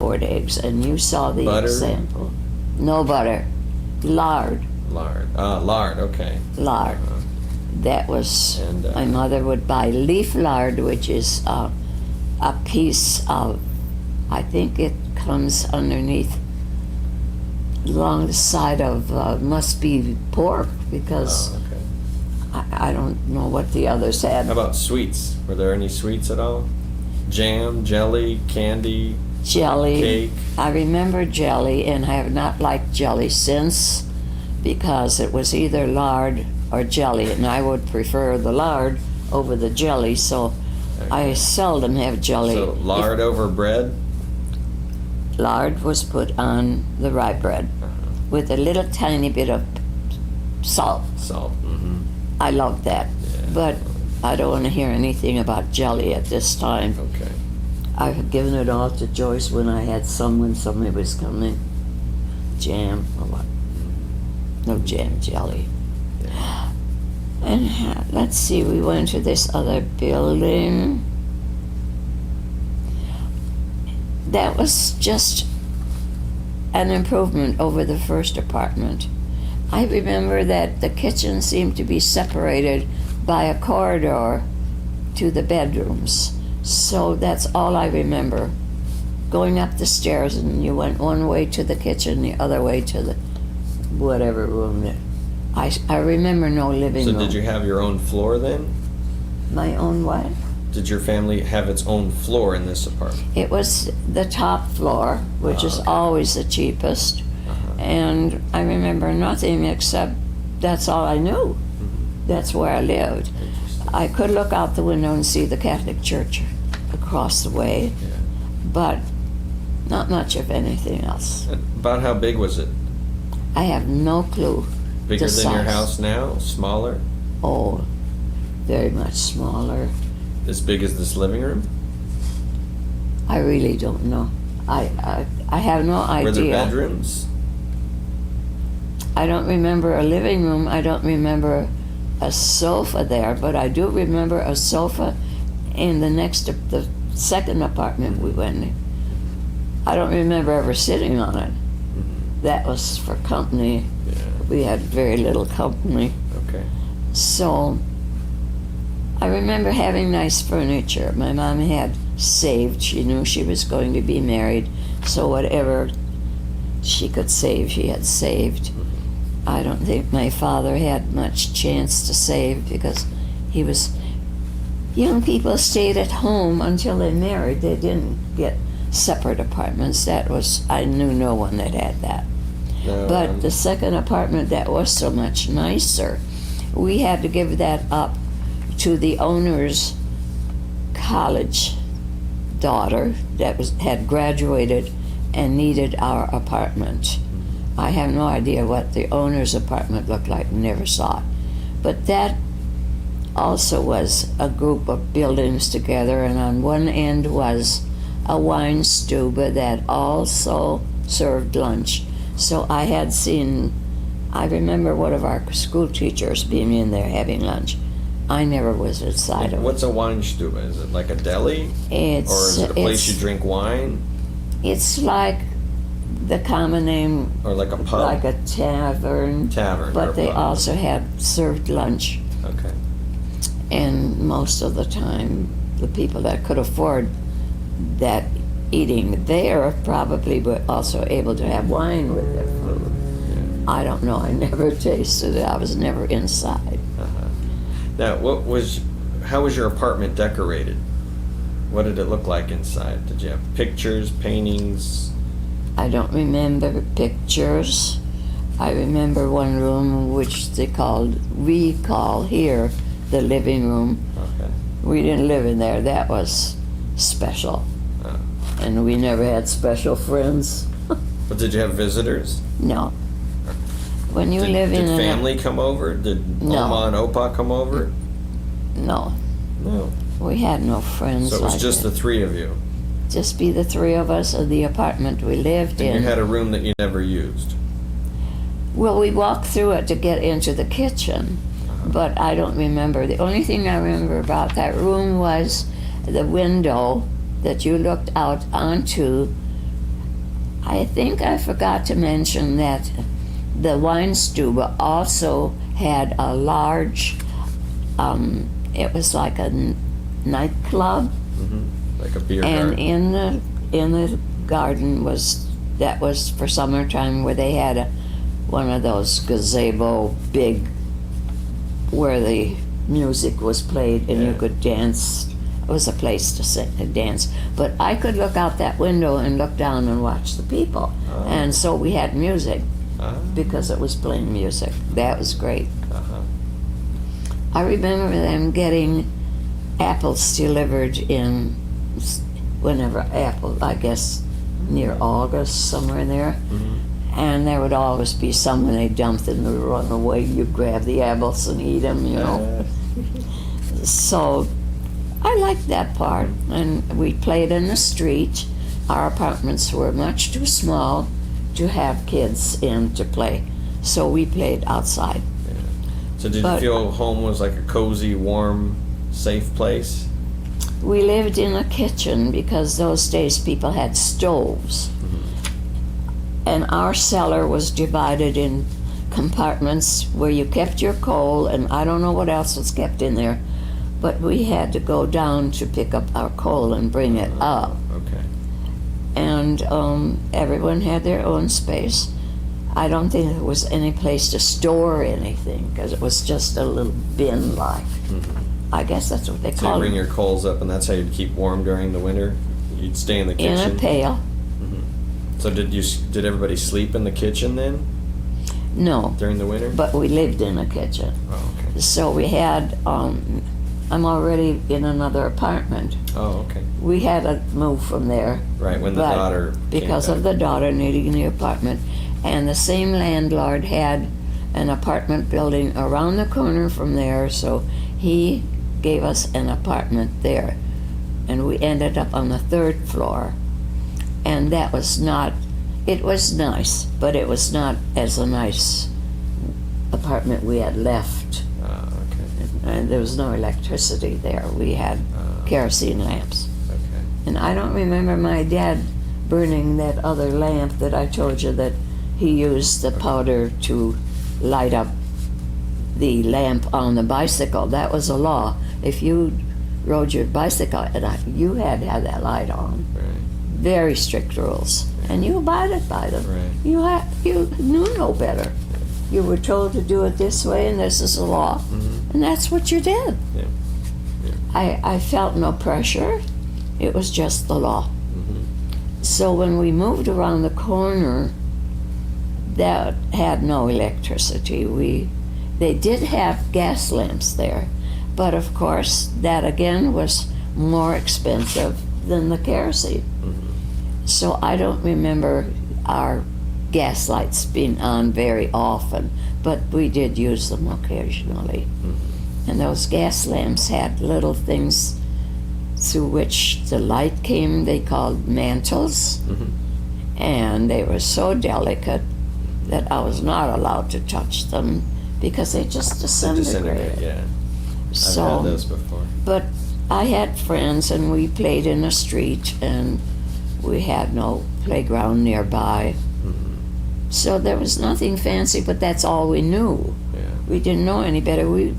hard-boiled eggs, and you saw the Butter? example. No butter. Lard. Lard, okay. Lard. That was, And, my mother would buy leaf lard, which is a piece of, I think it comes underneath, along the side of, must be pork, because Oh, okay. I don't know what the others had. How about sweets? Were there any sweets at all? Jam, jelly, candy, Jelly. cake? I remember jelly, and I have not liked jelly since, because it was either lard or jelly, and I would prefer the lard over the jelly, so I seldom have jelly. So lard over bread? If lard was put on the rye bread with a little tiny bit of salt. Salt. Mm-hmm. I love that, Yeah. but I don't want to hear anything about jelly at this time. Okay. I've given it all to Joyce when I had when somebody was coming. Jam or what? No jam, jelly. Yeah. And let's see, we went to this other building. That was just an improvement over the first apartment. I remember that the kitchen seemed to be separated by a corridor to the bedrooms. So that's all I remember. Going up the stairs, and you went one way to the kitchen, the other way to the whatever room. I remember no living So room. did you have your own floor then? My own what? Did your family have its own floor in this apartment? It was the top floor, which is okay. always the cheapest. Uh-huh. And I remember nothing except that's all I knew. Mhm. That's where I lived. Interesting. I could look out the window and see the Catholic Church across the way, Yeah. but not much of anything else. About how big was it? I have no clue. Bigger The than your size. house now? Smaller? Oh, very much smaller. As big as this living room? I really don't know. I have no idea. Were there bedrooms? I don't remember a living room. I don't remember a sofa there, but I do remember a sofa in the second apartment we went in. I don't remember ever sitting on it. Mhm. That was for company. Yeah. We had very little company. Okay. So I remember having nice furniture. My mom had saved. She knew she was going to be married, so whatever she could save, she had saved. I don't think my father had much chance to save because young people stayed at home until they married. They didn't get separate apartments. I knew no one that had that. No, But the second apartment that was so much nicer, we had to give that up to the owner's college daughter that had graduated and needed our apartment. I have no idea what the owner's apartment looked like, never saw it. But that also was a group of buildings together, and on one end was a wine stuba that also served lunch. So I remember one of our school teachers being in there having lunch. I never was inside of it. What's a wine stuba? Is it like a deli? Or is it a place you drink wine? It's like the common name, Or like a pub? like a tavern. Tavern or But a they pub. also had served lunch. Okay. And most of the time, the people that could afford that eating there probably were also able to have wine with their food. Yeah. I don't know. I never tasted it. I was never inside. Uh-huh. Now, how was your apartment decorated? What did it look like inside? Did you have pictures, paintings? I don't remember pictures. I remember one room which we call here the living room. Okay. We didn't live in there. That was special. Oh. And we never had special friends. But did you have visitors? No. When you Did live in family come over? Did No. Oma and Opa come over? No. No. We had no friends. So it was like just that. the three of you. Just be the three of us in the apartment we lived And in. you had a room that you never used. Well, we walked through it to get into the kitchen, but I don't remember. The only thing I remember about that room was the window that you looked out onto I think I forgot to mention that the Weinstube also had a large, it was like a nightclub, Like a beer and garden. in the garden was for summertime, where they had one of those gazebo big, where the music was played and you Yeah. could dance. It was a place to dance. But I could look out that window and look down and watch the people. Oh. And so we had music Ah, because it was playing music. That was great. uh-huh. I remember them getting apples delivered in whenever I guess near August, somewhere in there. And there would always be someone they dumped and would run away. You grab the apples and eat them, you know. So I liked that part. And we played in the street. Our apartments were much too small to have kids in to play. So we played outside. So did you But- feel home was like a cozy, warm, safe place? We lived in a kitchen because those days people had stoves. And our cellar was divided in compartments where you kept your coal, and I don't know what else was kept in there, but we had to go down to pick up our coal and bring it up. Okay. And everyone had their own space. I don't think there was any place to store anything because it was just a little bin like. I guess that's what they So you call bring it. your coals up, and that's how you'd keep warm during the winter. You'd stay in the In kitchen. a pail. So did everybody sleep in the kitchen then No, during the winter? but we lived in a kitchen. Oh, okay. So we had, I'm already in another apartment. Oh, okay. We had to move from there. Right when the but daughter because came of back. the daughter needing the apartment. And the same landlord had an apartment building around the corner from there, so he gave us an apartment there. And we ended up on the 3rd floor. And that was not, it was nice, but it was not as a nice apartment we had left. Okay. And there was no electricity there. We had kerosene lamps. Okay. And I don't remember my dad burning that other lamp that I told you that he used the powder to light up the lamp on the bicycle. That was a law. If you rode your bicycle, you had to have that light on. Right. Very strict rules. And you abided by them. Right. You knew no better. You were told to do it this way, and this is the law. And that's what you did. Yeah. I felt no pressure. It was just the law. So when we moved around the corner, that had no electricity. They did have gas lamps there, but of course that again was more expensive than the kerosene. So I don't remember our gas lights being on very often, but we did use them occasionally. And those gas lamps had little things through which the light came, they called mantles, and they were so delicate that I was not allowed to touch them because they just disintegrated. Yeah. I've So, had those before. but I had friends and we played in the street and we had no playground nearby. So there was nothing fancy, but that's all we knew. Yeah. We didn't know any better. We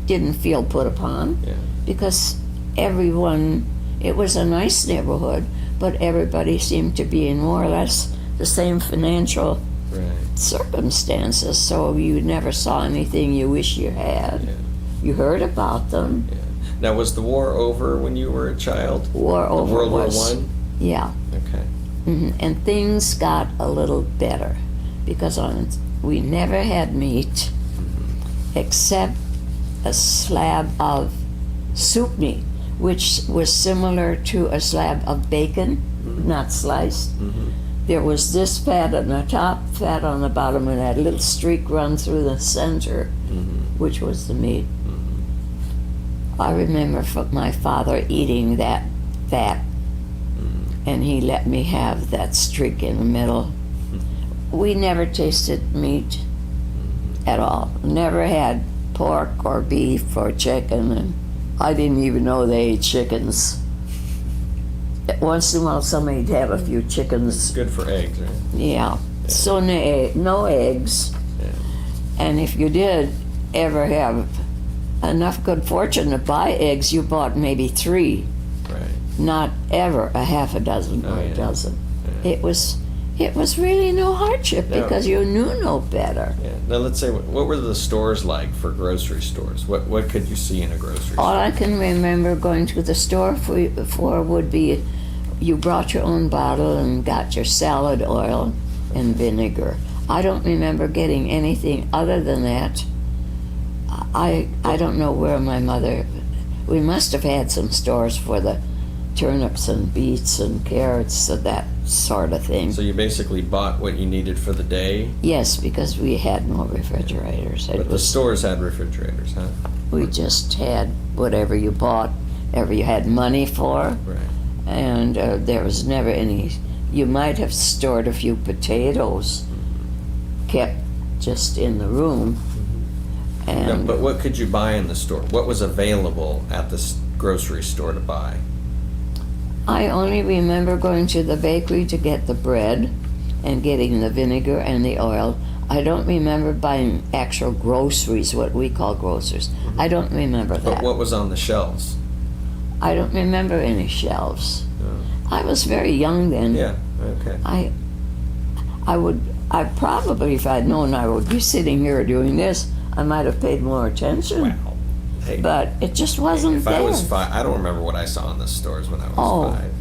didn't feel put upon Yeah. because everyone, it was a nice neighborhood, but everybody seemed to be in more or less the same financial Right. circumstances, so you never saw anything you wish you had. Yeah. You heard about them. Yeah. Now, was the war over when you were a child? War over World War was, One. yeah, Okay. and things got a little better because we never had meat except a slab of soup meat, which was similar to a slab of bacon, not sliced. There was this fat on the top, fat on the bottom, and that little streak run through the center, which was the meat. I remember my father eating that fat, and he let me have that streak in the middle. We never tasted meat at all. Never had pork or beef or chicken, and I didn't even know they ate chickens. once in a while somebody'd have a few chickens. Good for eggs, right? Yeah. So no eggs. Yeah. And if you did ever have enough good fortune to buy eggs, you bought maybe 3, Right. not ever a half a dozen or Oh, a yeah. dozen. Yeah. It was really no hardship No. because you knew no better. Yeah. Now let's say, what were the stores like for grocery stores? What could you see in a grocery All store? I can remember going to the store for would be you brought your own bottle and got your salad oil and vinegar. I don't remember getting anything other than that. I don't know where my mother. We must have had some stores for the turnips and beets and carrots and that sort of thing. So you basically bought what you needed for the day, Yes, because we had no refrigerators. It but the was, stores had refrigerators, huh? we just had whatever you bought, whatever you had money for, Right. and there was never any. You might have stored a few potatoes, kept just in the room, No, and but what could you buy in the store? What was available at the grocery store to buy? I only remember going to the bakery to get the bread and getting the vinegar and the oil. I don't remember buying actual groceries, what we call groceries. I don't remember But that. what was on the shelves? I don't remember any shelves. Oh. I was very young then. Yeah. Okay. I probably, if I'd known I would be sitting here doing this, I might have paid more attention. Wow. Hey, But it just wasn't if there. I was 5, I don't remember what I saw in the stores when I was Oh. 5.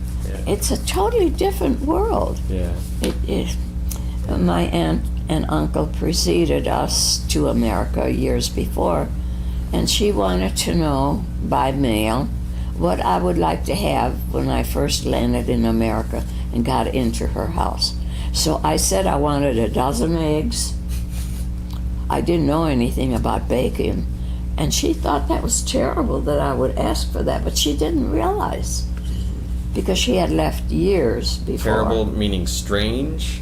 Yeah. It's a totally different world. Yeah. My aunt and uncle preceded us to America years before, and she wanted to know by mail what I would like to have when I first landed in America and got into her house. So I said I wanted a dozen eggs. I didn't know anything about bacon, and she thought that was terrible that I would ask for that, but she didn't realize because she had left years before. Terrible meaning strange,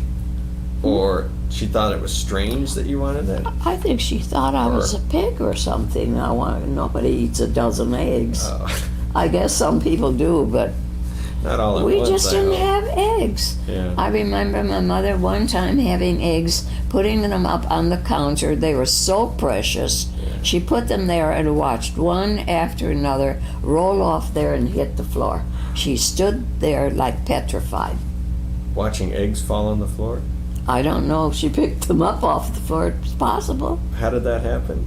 or she thought it was strange that you wanted that. I think she thought I was a pig or something. Nobody eats a dozen eggs. Oh. I guess some people do, but Not all at we once. just I didn't hope. have eggs. Yeah. I remember my mother one time having eggs, putting them up on the counter. They were so precious. She put them there and watched one after another roll off there and hit the floor. She stood there like petrified. Watching eggs fall on the floor. I don't know if she picked them up off the floor. It's possible. How did that happen?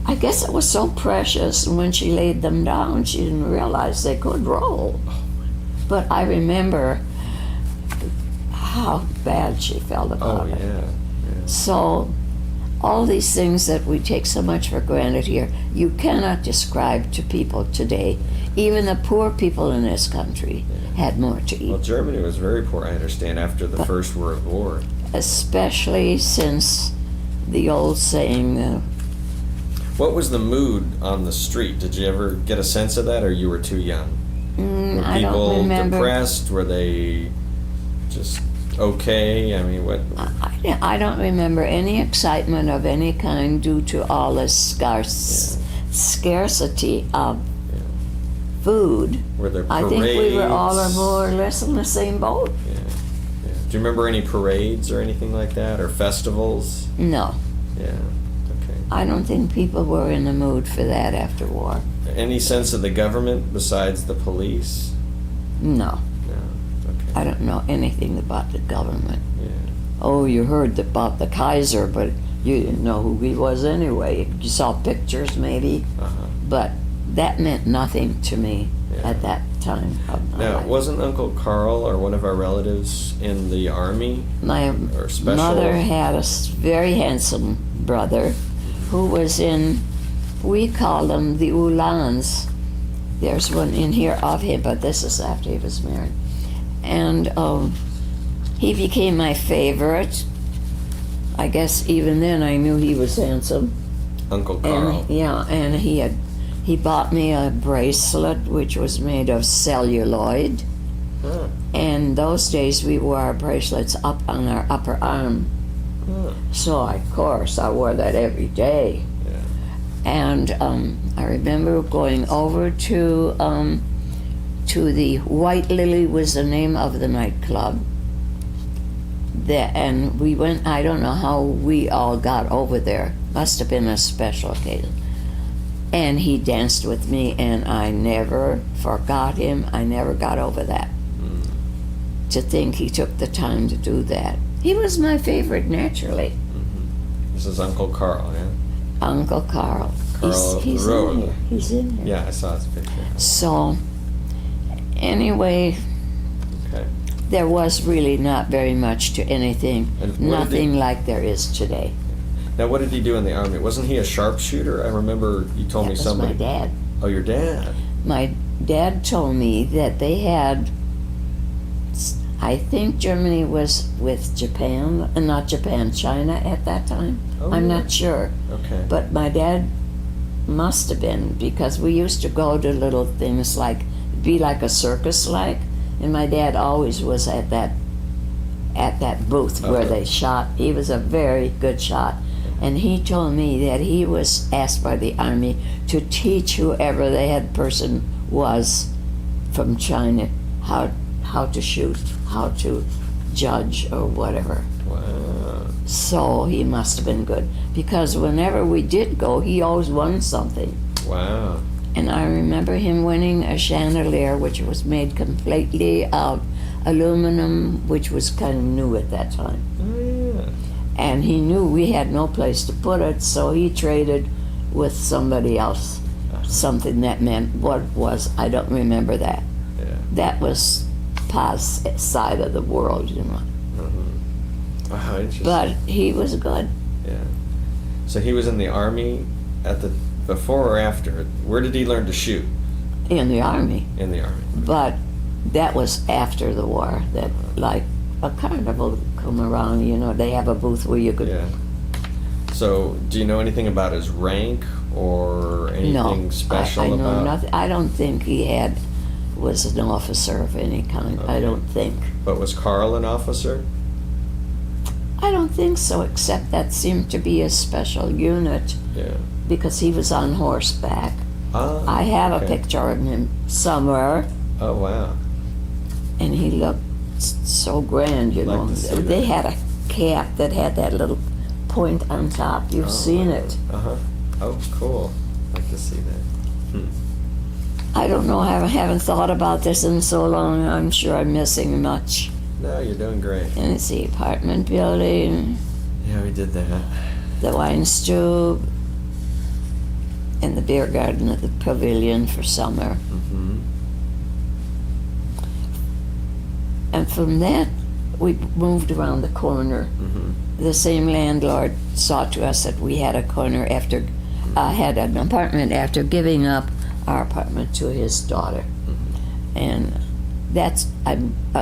I guess it was so precious, and when she laid them down, she didn't realize they could roll. But I remember how bad she felt Oh about it. yeah. So, all these things that we take so much for granted here, you cannot describe to people today. Even the poor people in this country had more to eat, Well, Germany was very poor, I understand, after the First World War. especially since the old saying, What was the mood on the street? Did you ever get a sense of that, or you were too young? Were I don't people remember. depressed? Were they just okay? I mean, what? I don't remember any excitement of any kind due to all this scarcity of food. Were there I parades? think we were all more or less in the same boat. Yeah. Yeah. Do you remember any parades or anything like that, or festivals? No, Yeah. Okay. I don't think people were in the mood for that after war. Any sense of the government besides the police? No, No. Okay. I don't know anything about the government. Yeah. Oh, you heard about the Kaiser, but you didn't know who he was anyway. You saw pictures maybe, Uh-huh. but that meant nothing to me Yeah. at that time of my Now, life. wasn't Uncle Carl or one of our relatives in the army? My or special- mother had a very handsome brother who was in, we call them the Uhlans. There's one in here of him, but this is after he was married. And he became my favorite. I guess even then I knew he was handsome. Uncle Carl. And yeah, and he bought me a bracelet which was made of celluloid. Huh. And those days we wore our bracelets up on our upper arm. Huh. So of course I wore that every day. Yeah. And I remember going over to to the White Lily was the name of the nightclub. And we went, I don't know how we all got over there. Must have been a special occasion. And he danced with me, and I never forgot him. I never got over that. To think he took the time to do that. He was my favorite, naturally. This is Uncle Carl, yeah? Uncle Carl. Carl He's Rowe. in here. He's in here. Yeah, I saw his picture. So, anyway, Okay. there was really not very much to anything. And what did Nothing he- like there is today. Now, what did he do in the Army? Wasn't he a sharpshooter? I remember you told That me was somebody. my dad. Oh, your dad. My dad told me that they had, I think Germany was with Japan, not Japan, China at that time. Oh, I'm yeah. not sure. Okay. But my dad must have been, because we used to go to little things like, be like a circus like, and my dad always was at that booth where Okay. they shot. He was a very good shot. And he told me that he was asked by the Army to teach whoever the head person was from China how to shoot, how to judge or whatever. Wow. So he must have been good, because whenever we did go, he always won something. Wow. And I remember him winning a chandelier which was made completely of aluminum, which was kind of new at that time. Oh, yeah. And he knew we had no place to put it, so he traded with somebody else something that meant what it was. I don't remember that. Yeah. That was Pa's side of the world, you know. Wow, interesting. But he was good. Yeah. So he was in the Army at the before or after? Where did he learn to shoot? In the Army. In the Army. But that was after the war, that like a carnival come around, you know, they have a booth where you could, Yeah. So, do you know anything about his rank or anything no, special I know about? nothing. I don't think he was an officer of any kind. I Okay. don't think. But was Carl an officer? I don't think so, except that seemed to be a special unit Yeah. because he was on horseback. Ah, I have okay. a picture of him somewhere, Oh wow. and he looked so grand, you Like know. to see They that. had a cap that had that little point on top. You've seen it. Uh huh. Oh, cool. Like to see that. I don't know. I haven't thought about this in so long. I'm sure I'm missing much. No, you're doing great. And it's the apartment building, Yeah, we did that. the wine stube, and the beer garden at the pavilion for summer. Mm-hmm. And from that, we moved around the corner. Mm-hmm. The same landlord saw to us that we had a corner after, had an apartment after giving up our apartment to his daughter. Mm-hmm. And that's, I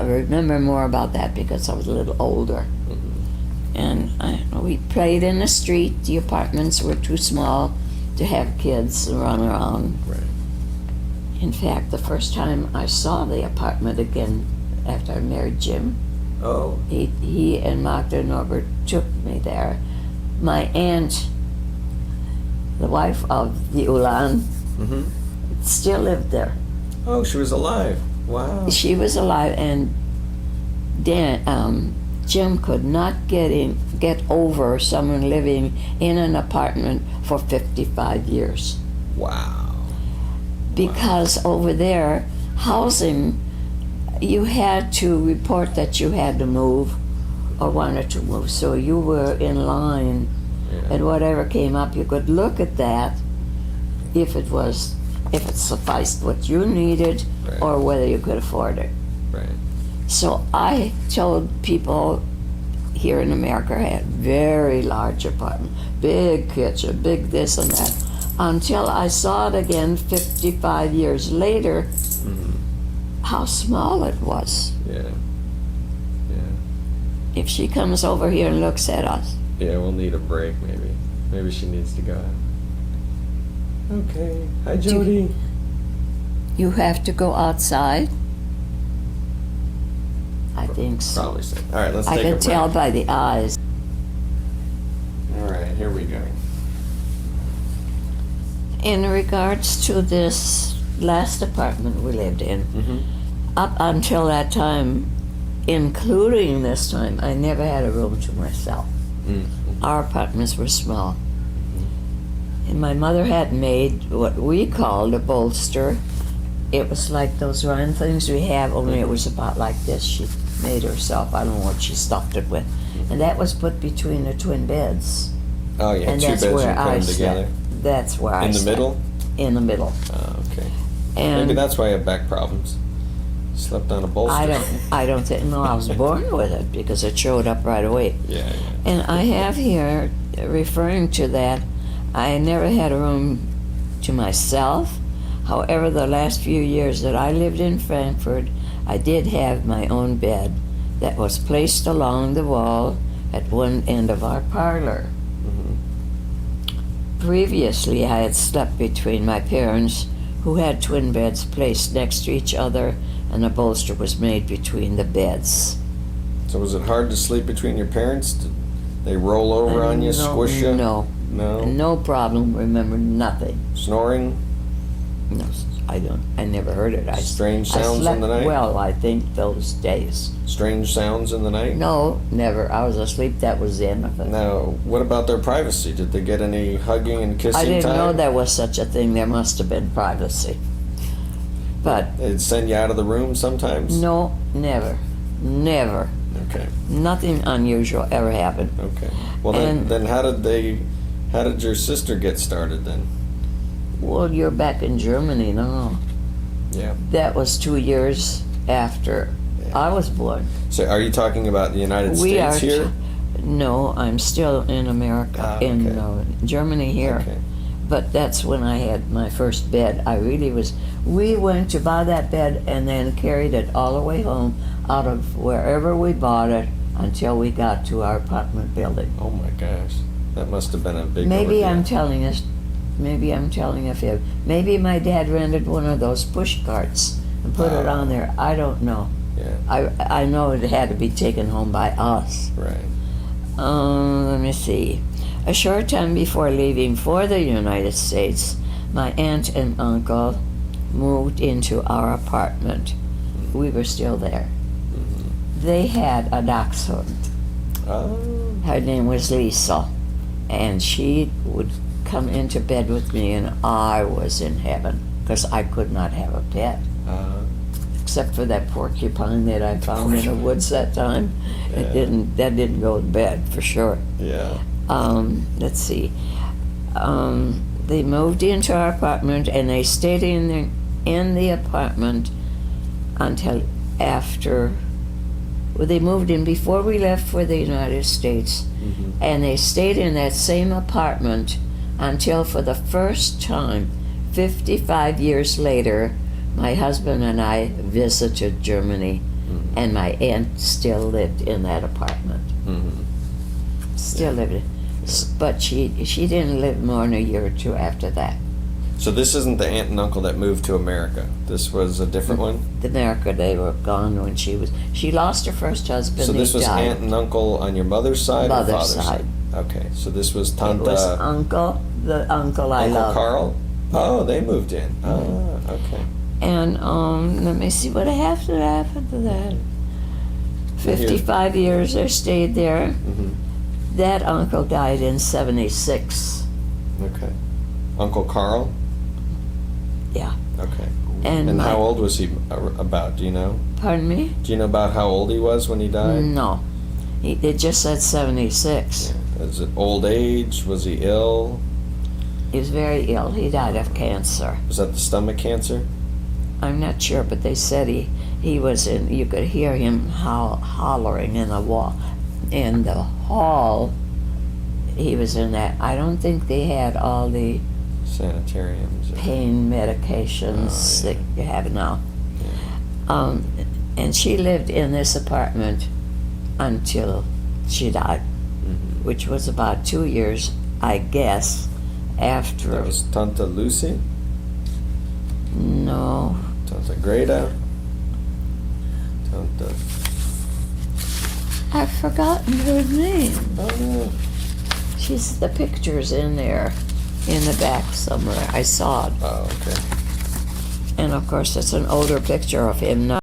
remember more about that because I was a little older. Mm-hmm. And we played in the street. The apartments were too small to have kids run around. Right. In fact, the first time I saw the apartment again after I married Jim, Oh. he and Magda Norbert took me there. My aunt, the wife of the Ulan, Mm-hmm. still lived there. Oh, she was alive. Wow. She was alive, and Jim could not get over someone living in an apartment for 55 years. Wow. Because over there, housing, you had to report that you had to move or wanted to move. So you were in line, Yeah. and whatever came up, you could look at that if it sufficed what you needed, Right. or whether you could afford it. Right. So I told people here in America I had very large apartment, big kitchen, big this and that, until I saw it again 55 years later, Mm-hmm. how small it was. Yeah. Yeah. If she comes over here and looks at us, Yeah, we'll need a break maybe. Maybe she needs to go out. Okay. Hi, Jody. you have to go outside. I think so. Probably so. All right, let's I take a can break. tell by the eyes. All right, here we go. In regards to this last apartment we lived in, Mm-hmm. up until that time, including this time, I never had a room to myself. Mm-hmm. Our apartments were small. And my mother had made what we called a bolster. It was like those round things we have, only it was about like this. She made herself. I don't know what she stuffed it with. And that was put between the twin beds. Oh, yeah, And two that's beds, where you put I them slept. together. That's where I In the slept. middle? In the middle. Oh, okay. And Maybe that's why you have back problems. Slept on a bolster. I don't think, no, I was born with it because it showed up right away. Yeah, yeah. And I have here, referring to that, I never had a room to myself. However, the last few years that I lived in Frankfurt, I did have my own bed that was placed along the wall at one end of our parlor. Mm-hmm. Previously, I had slept between my parents, who had twin beds placed next to each other, and a bolster was made between the beds. So was it hard to sleep between your parents? Did they roll over on you, squish you? No, No? no problem. Remember nothing. Snoring? No, I never heard it. Strange I sounds slept in the night? well, I think, those days. Strange sounds in the night? No, never. I was asleep. That was the end of it. Now, what about their privacy? Did they get any hugging and kissing I didn't time? know there was such a thing. There must have been privacy. But They'd send you out of the room sometimes? no, never. Never. Okay, Nothing unusual ever happened. okay. Well, And- then how did your sister get started then? Well, you're back in Germany now. Yeah. That was 2 years after Yeah. I was born. So are you talking about the United We States are. here? No, I'm still in America, Ah, in okay. Germany here. Okay. But that's when I had my first bed. We went to buy that bed and then carried it all the way home out of wherever we bought it until we got to our apartment building. Oh my gosh. That must have been a big Maybe ordeal. I'm telling a fib. Maybe my dad rented one of those push carts and put it on there. I don't know. Yeah, I know it had to be taken home by us. right. Let me see. A short time before leaving for the United States, my aunt and uncle moved into our apartment. We were still there. They had a dachshund. Oh, Her name was Lisa, and she would come into bed with me, and I was in heaven because I could not have a pet. Except for that porcupine that I found in the woods that time. Yeah. That didn't go to bed for sure. yeah. Let's see. They moved into our apartment and they stayed in the apartment until after. Well, they moved in before we left for the United States, Mhm. and they stayed in that same apartment until, for the first time, 55 years later, my husband and I visited Germany, Mhm. and my aunt still lived in that apartment. Mhm. Still lived. But she didn't live more than a year or two after that. So this isn't the aunt and uncle that moved to America. This was a different one. The America, they were gone when she lost her first husband. So this he was died. aunt and uncle on your mother's side or Mother's father's side. Okay, so this was It Tante was the uncle I Uncle love. Carl. Oh, they moved in. Ah, okay. And let me see what happened after that. 55 years I stayed there. Hmm. That uncle died in 76. Okay. Uncle Carl. Yeah. Okay. And And my, how old was he about? Do you know? Pardon me? Do you know about how old he was when he died? No. It just said 76. Yeah. Is it old age? Was he ill? He was very ill. He died of cancer. Was that the stomach cancer? I'm not sure, but they said he was in. You could hear him hollering in the wall, in the hall. He was in that. I don't think they had all the Sanitariums. pain medications Oh, yeah. that you have now. Yeah. And she lived in this apartment until she died, Mhm. which was about 2 years, I guess, after. That was Tante Lucy? No. Tante Greta? Tante... I've forgotten her name. Oh, no. She's the pictures in there, in the back somewhere. I saw it. Oh, okay. And of course, it's an older picture of him now.